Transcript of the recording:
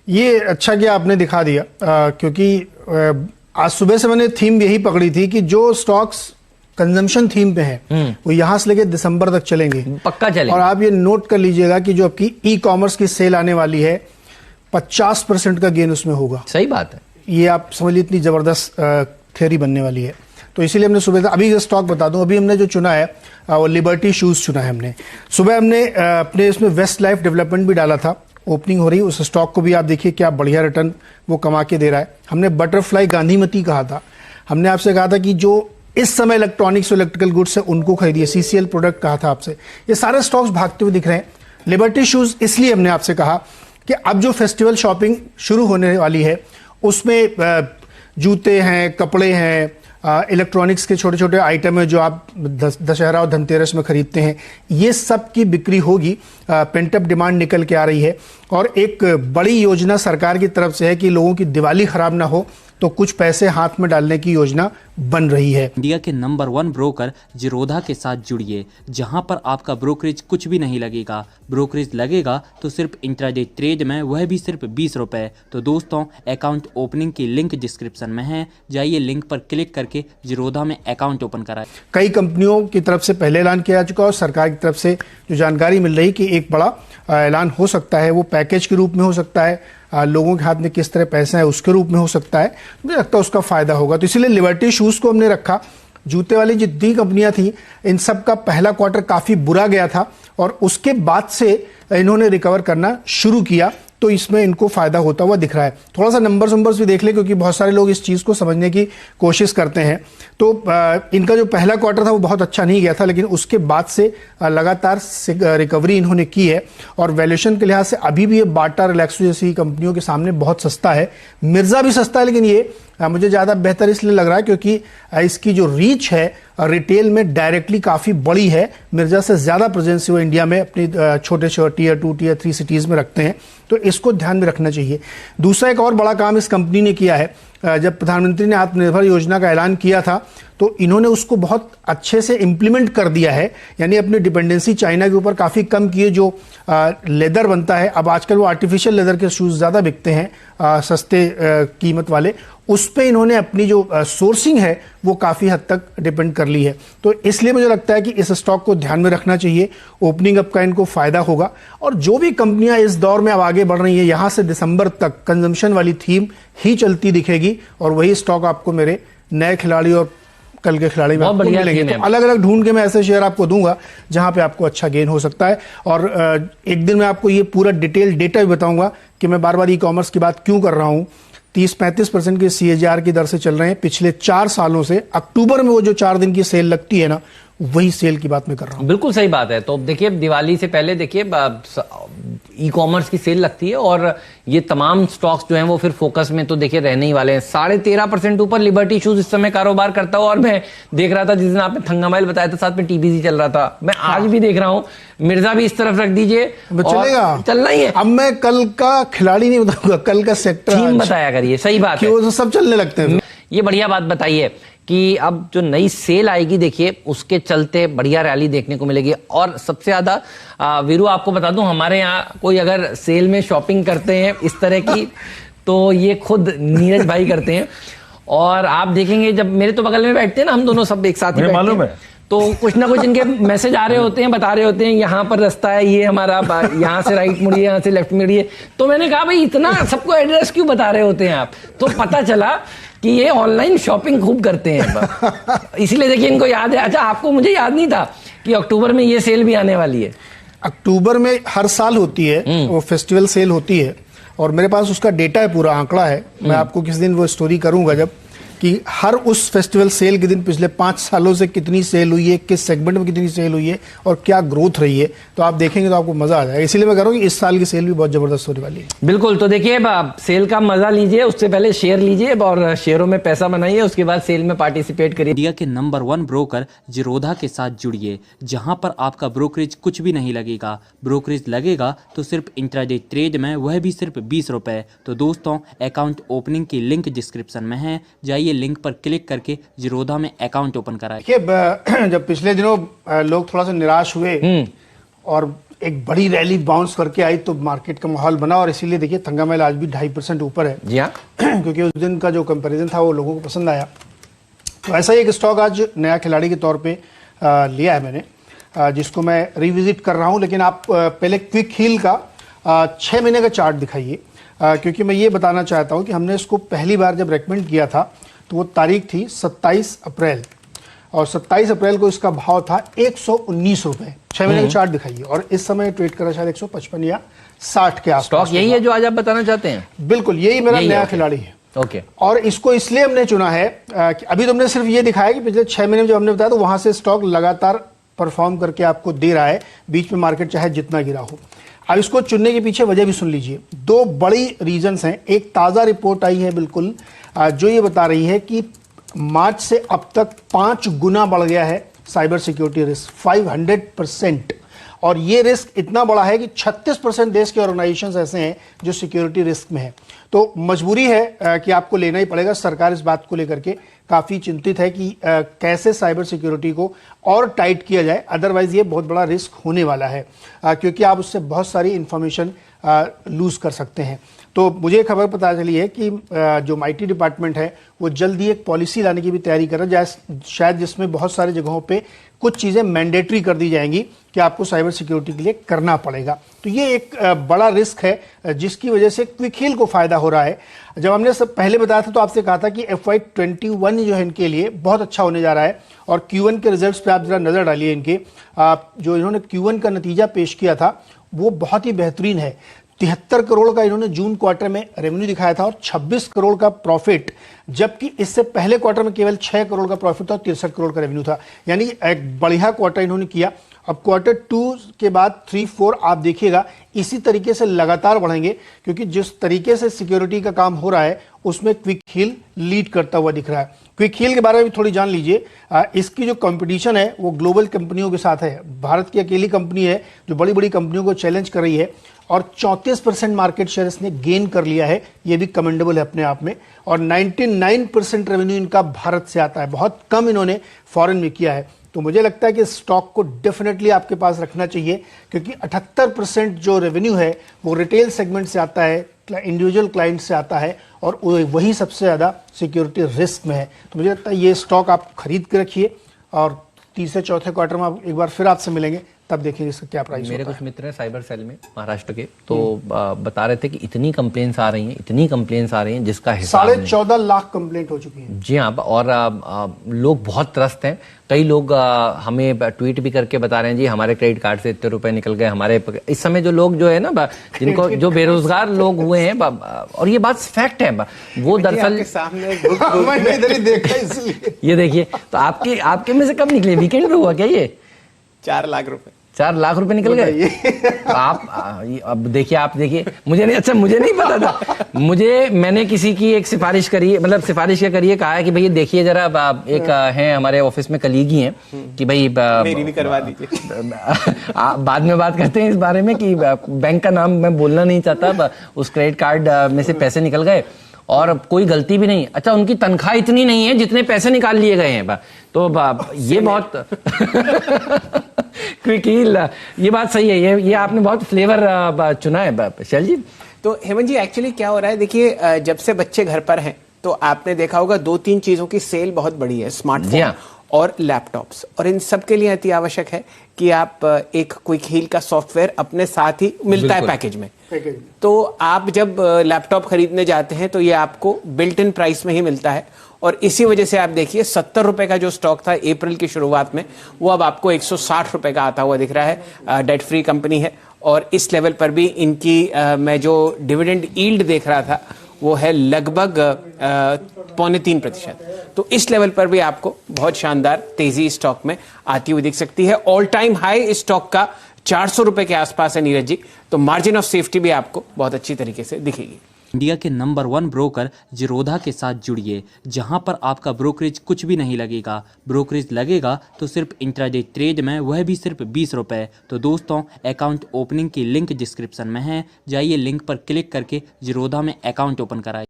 ये अच्छा किया आपने दिखा दिया, क्योंकि आज सुबह से मैंने थीम यही पकड़ी थी कि जो स्टॉक्स कंजम्पशन थीम पे हैं वो यहां से लेके दिसंबर तक चलेंगे, पक्का चलेंगे। और आप ये नोट कर लीजिएगा कि जो आपकी ई कॉमर्स की सेल आने वाली है 50% का गेन उसमें होगा। सही बात है, ये आप समझ लीजिए इतनी जबरदस्त थ्योरी बनने वाली है। तो इसीलिए हमने सुबह, अभी स्टॉक बता दूं, अभी हमने जो चुना है वो लिबर्टी शूज चुना है हमने। सुबह हमने अपने इसमें वेस्ट लाइफ डेवलपमेंट भी डाला था, ओपनिंग हो रही, उस स्टॉक को भी आप देखिए क्या बढ़िया रिटर्न वो कमा के दे रहा है। हमने बटरफ्लाई गांधीमती कहा था, हमने आपसे कहा था कि जो इस समय इलेक्ट्रॉनिक्स और इलेक्ट्रिकल गुड्स है उनको खरीदिए, सीसीएल प्रोडक्ट कहा था आपसे। ये सारे स्टॉक्स भागते हुए दिख रहे हैं। लिबर्टी शूज इसलिए हमने आपसे कहा कि अब जो फेस्टिवल शॉपिंग शुरू होने वाली है उसमें जूते हैं, कपड़े हैं, इलेक्ट्रॉनिक्स के छोटे छोटे आइटम है जो आप दशहरा और धनतेरस में खरीदते हैं, ये सब की बिक्री होगी। पेंटअप डिमांड निकल के आ रही है और एक बड़ी योजना सरकार की तरफ से है कि लोगों की दिवाली खराब ना हो तो कुछ पैसे हाथ में डालने की योजना बन रही है। इंडिया के नंबर 1 ब्रोकर जीरोधा के साथ जुड़िए, जहां पर आपका ब्रोकरेज कुछ भी नहीं लगेगा। ब्रोकरेज लगेगा तो सिर्फ इंट्राडे ट्रेड में, वह भी सिर्फ 20 रुपए। तो दोस्तों, अकाउंट ओपनिंग की लिंक डिस्क्रिप्शन में है, जाइए लिंक पर क्लिक करके जीरोधा में अकाउंट ओपन कराएं। कई कंपनियों की तरफ से पहले ऐलान किया जा चुका है और सरकार की तरफ से जो जानकारी मिल रही कि एक बड़ा ऐलान हो सकता है, वो पैकेज के रूप में हो सकता है, लोगों के हाथ में किस तरह पैसा है उसके रूप में हो सकता है। मुझे लगता है उसका फायदा होगा, तो इसीलिए लिबर्टी शूज को हमने रखा। जूते वाली जितनी कंपनियां थी इन सब का पहला क्वार्टर काफी बुरा गया था और उसके बाद से इन्होंने रिकवर करना शुरू किया, तो इसमें इनको फायदा होता हुआ दिख रहा है। थोड़ा सा नंबर्स भी देख ले, क्योंकि बहुत सारे लोग इस चीज को समझने की कोशिश करते हैं। तो इनका जो पहला क्वार्टर था वो बहुत अच्छा नहीं गया था, लेकिन उसके बाद से लगातार रिकवरी इन्होंने की है और वैल्यूएशन के लिहाज से अभी भी ये बाटा, रिलैक्सो जैसी कंपनियों के सामने बहुत सस्ता है। मिर्जा भी सस्ता है, लेकिन ये मुझे ज्यादा बेहतर इसलिए लग रहा है क्योंकि इसकी जो रीच है रिटेल में डायरेक्टली काफी बड़ी है। मिर्जा से ज्यादा प्रेजेंस वो इंडिया में अपनी छोटे छोटे टियर 2 टियर 3 सिटीज में रखते हैं, तो इसको ध्यान में रखना चाहिए। दूसरा एक और बड़ा काम इस कंपनी ने किया है, जब प्रधानमंत्री ने आत्मनिर्भर योजना का ऐलान किया था तो इन्होंने उसको बहुत अच्छे से इंप्लीमेंट कर दिया है, यानी अपनी डिपेंडेंसी चाइना के ऊपर काफी कम किए। जो लेदर बनता है, अब आजकल वो आर्टिफिशियल लेदर के शूज ज्यादा बिकते हैं सस्ते कीमत वाले, उस पे इन्होंने अपनी जो सोर्सिंग है वो काफी हद तक डिपेंड कर ली है। तो इसलिए मुझे लगता है कि इस स्टॉक को ध्यान में रखना चाहिए, ओपनिंग अप का इनको फायदा होगा। और जो भी कंपनियां इस दौर में अब आगे बढ़ रही है, यहां से दिसंबर तक कंजम्पशन वाली थीम ही चलती दिखेगी और वही स्टॉक आपको मेरे नए खिलाड़ी और कल के खिलाड़ी में आपको मिलेंगे। तो अलग अलग ढूंढ के मैं ऐसे शेयर आपको दूंगा जहां पे आपको अच्छा गेन हो सकता है। और एक दिन मैं आपको ये पूरा डिटेल डेटा भी बताऊंगा कि मैं बार बार ई कॉमर्स की बात क्यों कर रहा हूं। 30-35% के CAGR की दर से चल रहे हैं पिछले 4 सालों से। अक्टूबर में वो जो 4 दिन की सेल लगती है ना, वही सेल की बात मैं कर रहा हूं। बिल्कुल सही बात है। तो देखिए, दिवाली से पहले देखिए ई कॉमर्स की सेल लगती है और ये तमाम स्टॉक्स जो हैं वो फिर फोकस में तो देखिए रहने ही वाले हैं। 13.5% ऊपर लिबर्टी शूज इस समय कारोबार करता हुआ, और मैं देख रहा था जिस दिन आपने थंगामाइल बताया था साथ में TBC चल रहा था, मैं आज भी देख रहा हूं। मिर्जा भी इस तरफ रख दीजिए, चलेगा, चलना ही है। अब मैं कल का खिलाड़ी नहीं बताऊंगा, कल का सेक्टर थीम बताया करिए। सही बात है, वो सब चलने लगते हैं। ये बढ़िया बात बताइए कि अब जो नई सेल आएगी, देखिए उसके चलते बढ़िया रैली देखने को मिलेगी। और सबसे ज्यादा वीरू आपको बता दूं, हमारे यहाँ कोई अगर सेल में शॉपिंग करते हैं इस तरह की तो ये खुद नीरज भाई करते हैं। और आप देखेंगे जब मेरे तो बगल में बैठते हैं ना, हम दोनों सब एक साथ ही बैठते हैं, तो कुछ ना कुछ इनके मैसेज आ रहे होते हैं, बता रहे होते हैं यहाँ पर रास्ता है, ये हमारा, यहाँ से राइट मुड़िए, यहाँ से लेफ्ट मुड़िए। तो मैंने कहा भाई इतना सबको एड्रेस क्यों बता रहे होते हैं आप? तो पता चला कि ये ऑनलाइन शॉपिंग खूब करते हैं, इसलिए देखिए इनको याद है। अच्छा, आपको, मुझे याद नहीं था कि अक्टूबर में ये सेल भी आने वाली है। अक्टूबर में हर साल होती है वो फेस्टिवल सेल होती है और मेरे पास उसका डेटा है, पूरा आंकड़ा है। मैं आपको किस दिन वो स्टोरी करूंगा जब कि हर उस फेस्टिवल सेल के दिन पिछले 5 सालों से कितनी सेल हुई है, किस सेगमेंट में कितनी सेल हुई है और क्या ग्रोथ रही है, तो आप देखेंगे तो आपको मजा आ जाएगा। इसीलिए मैं कह रहा हूं कि इस साल की सेल भी बहुत जबरदस्त होने वाली है। बिल्कुल, तो देखिए सेल का मजा लीजिए, उससे पहले शेयर लीजिए और शेयरों में पैसा बनाइए, उसके बाद सेल में पार्टिसिपेट करिए। इंडिया के नंबर 1 ब्रोकर जीरोधा के साथ जुड़िए, जहां पर आपका ब्रोकरेज कुछ भी नहीं लगेगा। ब्रोकरेज लगेगा तो सिर्फ इंट्राडे ट्रेड में, वह भी सिर्फ 20 रुपए। तो दोस्तों, अकाउंट ओपनिंग की लिंक डिस्क्रिप्शन में है, जाइए लिंक पर क्लिक करके जीरोधा में अकाउंट ओपन कराएं। देखिए, जब पिछले दिनों लोग थोड़ा सा निराश हुए और एक बड़ी रैली बाउंस करके आई तो मार्केट का माहौल बना, और इसीलिए देखिए तंगा मैल आज भी 2.5% ऊपर है। जी हाँ, क्योंकि उस दिन का जो कंपैरिजन था वो लोगों को पसंद आया। तो ऐसा ही एक स्टॉक आज नया खिलाड़ी के तौर पे लिया है मैंने, जिसको मैं रिविजिट कर रहा हूँ। लेकिन आप पहले क्विक हील का 6 महीने का चार्ट दिखाइए, क्योंकि मैं ये बताना चाहता हूँ कि हमने इसको पहली बार जब रेकमेंड किया था तो वो तारीख थी 27 अप्रैल, और 27 अप्रैल को इसका भाव था 119 रुपए। 6 महीने का चार्ट दिखाइए, और इस समय ट्रेड कर रहा शायद 155 या 60 के आसपास। स्टॉक यही है जो आज आप बताना चाहते हैं? बिल्कुल यही मेरा यही नया है, खिलाड़ी है। ओके। और इसको इसलिए हमने चुना है कि अभी तुमने सिर्फ ये दिखाया कि पिछले 6 महीने में जो हमने बताया तो वहां से स्टॉक लगातार परफॉर्म करके आपको दे रहा है, बीच में मार्केट चाहे जितना गिरा हो। अब इसको चुनने के पीछे वजह भी सुन लीजिए। 2 बड़ी रीजंस हैं। एक ताज़ा रिपोर्ट आई है बिल्कुल, जो ये बता रही है कि मार्च से अब तक 5 गुना बढ़ गया है साइबर सिक्योरिटी रिस्क, 500%। और ये रिस्क इतना बड़ा है कि 36% देश के ऑर्गेनाइजेशंस ऐसे हैं जो सिक्योरिटी रिस्क में है। तो मजबूरी है कि आपको लेना ही पड़ेगा। सरकार इस बात को लेकर के काफ़ी चिंतित है कि कैसे साइबर सिक्योरिटी को और टाइट किया जाए, अदरवाइज ये बहुत बड़ा रिस्क होने वाला है, क्योंकि आप उससे बहुत सारी इंफॉर्मेशन लूज कर सकते हैं। तो मुझे खबर पता चली है कि जो आईटी डिपार्टमेंट है वो जल्दी एक पॉलिसी लाने की भी तैयारी कर रहा है, शायद जिसमें बहुत सारी जगहों पे कुछ चीज़ें मैंडेटरी कर दी जाएंगी कि आपको साइबर सिक्योरिटी के लिए करना पड़ेगा। तो ये एक बड़ा रिस्क है जिसकी वजह से क्विक हील को फायदा हो रहा है। जब हमने सब पहले बताया था तो आपसे कहा था कि FY21 जो है इनके लिए बहुत अच्छा होने जा रहा है, और Q1 के रिजल्ट्स पे आप जरा नजर डालिए। इनके जो इन्होंने Q1 का नतीजा पेश किया था वो बहुत ही बेहतरीन है। 73 करोड़ का इन्होंने जून क्वार्टर में रेवेन्यू दिखाया था और 26 करोड़ का प्रॉफिट, जबकि इससे पहले क्वार्टर में केवल 6 करोड़ का प्रॉफिट था और 63 करोड़ का रेवेन्यू था। यानी एक बढ़िया क्वार्टर इन्होंने किया। अब क्वार्टर 2 के बाद 3, 4 आप देखिएगा इसी तरीके से लगातार बढ़ेंगे, क्योंकि जिस तरीके से सिक्योरिटी का काम हो रहा है उसमें क्विक हील लीड करता हुआ दिख रहा है। क्विक हील के बारे में भी थोड़ी जान लीजिए। इसकी जो कंपटीशन है वो ग्लोबल कंपनियों के साथ है। भारत की अकेली कंपनी है जो बड़ी बड़ी कंपनियों को चैलेंज कर रही है, और 34% मार्केट शेयर इसने गेन कर लिया है। ये भी कमेंडेबल है अपने आप में। और 99% रेवेन्यू इनका भारत से आता है, बहुत कम इन्होंने फॉरेन में किया है। तो मुझे लगता है कि स्टॉक को डेफिनेटली आपके पास रखना चाहिए, क्योंकि 78% जो रेवेन्यू है वो रिटेल सेगमेंट से आता है, इंडिविजुअल क्लाइंट से आता है, और वही सबसे ज़्यादा सिक्योरिटी रिस्क में है। तो मुझे लगता है ये स्टॉक आप खरीद के रखिए, और तीसरे चौथे क्वार्टर में एक बार फिर आपसे मिलेंगे, तब देखेंगे इसका क्या प्राइस। मेरे कुछ मित्र हैं साइबर सेल में महाराष्ट्र के, तो बता रहे थे कि इतनी कंप्लेंट्स आ रही हैं जिसका हिसाब नहीं। 14.5 लाख कंप्लेंट हो चुकी हैं। जी हाँ, और लोग बहुत त्रस्त हैं। कई लोग हमें ट्वीट भी करके बता रहे हैं जी हमारे क्रेडिट कार्ड से इतने रुपए निकल गए हमारे। इस समय जो लोग जो है ना, जिनको जो बेरोजगार लोग हुए हैं, और ये बात फैक्ट है, वो दरअसल सामने इधर ही देखा इसलिए। ये देखिए, तो आपके में से कब निकले? वीकेंड पे हुआ क्या ये? 4 लाख रुपए 4 लाख रुपए निकल गए। आप अब देखिए मुझे नहीं पता था। मैंने किसी की एक सिफारिश करी, मतलब सिफारिश क्या करी है, कहा है कि भाई देखिए जरा, एक हैं हमारे ऑफिस में कलीग ही हैं कि भाई मेरी भी करवा दीजिए। बाद में बात करते हैं इस बारे में कि बैंक का नाम मैं बोलना नहीं चाहता। उस क्रेडिट कार्ड में से पैसे निकल गए और कोई गलती भी नहीं। अच्छा, उनकी तनख्वाह इतनी नहीं है जितने पैसे निकाल लिए गए हैं। तो ये बहुत क्विक हील, ये बात सही है। ये आपने बहुत फ्लेवर चुना है शैल जी। तो हेमंत जी, एक्चुअली क्या हो रहा है, देखिए जब से बच्चे घर पर हैं तो आपने देखा होगा 2-3 चीजों की सेल बहुत बड़ी है, स्मार्टफोन और लैपटॉप्स, और इन सब के लिए अति आवश्यक है कि आप एक क्विक हील का सॉफ्टवेयर अपने साथ ही मिलता है पैकेज में। तो आप जब लैपटॉप खरीदने जाते हैं तो ये आपको बिल्ट इन प्राइस में ही मिलता है, और इसी वजह से आप देखिए 70 रुपए का जो स्टॉक था अप्रैल की शुरुआत में, वो अब आपको 160 रुपए का आता हुआ दिख रहा है। डेट फ्री कंपनी है, और इस लेवल पर भी इनकी मैं जो डिविडेंड यील्ड देख रहा था वो है लगभग 0.3%। तो इस लेवल पर भी आपको बहुत शानदार तेजी स्टॉक में आती हुई दिख सकती है। ऑल टाइम हाई स्टॉक का 400 रुपए के आसपास है नीरज जी, तो मार्जिन ऑफ सेफ्टी भी आपको बहुत अच्छी तरीके से दिखेगी। इंडिया के नंबर 1 ब्रोकर जीरोधा के साथ जुड़िए, जहां पर आपका ब्रोकरेज कुछ भी नहीं लगेगा। ब्रोकरेज लगेगा तो सिर्फ इंट्राडे ट्रेड में, वह भी सिर्फ 20 रुपए। तो दोस्तों, अकाउंट ओपनिंग की लिंक डिस्क्रिप्शन में है, जाइए लिंक पर क्लिक करके जीरोधा में अकाउंट ओपन कराइए।